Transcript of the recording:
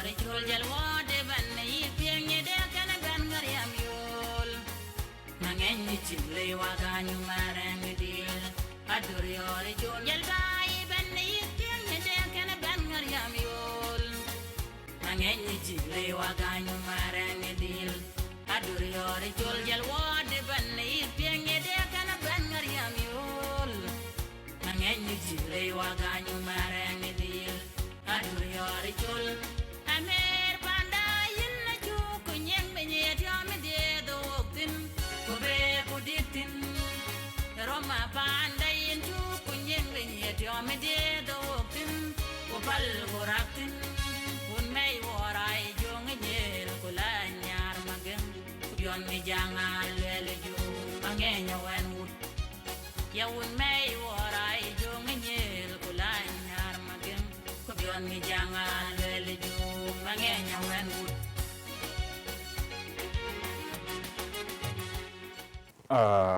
yore chul jal wode ban yi pieng ye de kan ban ngar yam yol mangen ni chimle wa ganyu marang dil adur yore chul jal bai ban yi pieng ye de kan ban ngar yam yol mangen ni chimle wa ganyu marang dil adur yore chul jal wode ban yi pieng ye de kan ban ngar yam yol mangen ni chimle wa ganyu marang dil adur yore chul amer panda yin na chu kunyeng menye tiame de do tin kobe kuditin roma panda yin chu kunyeng menye tiame de do tin kopal goratin un mei worai jong nyel kulanyar magem yon mi jangal lele ju mangenya wen mut ya un mei worai jong nyel kulanyar magem yon mi jangal lele ju mangenya wen mut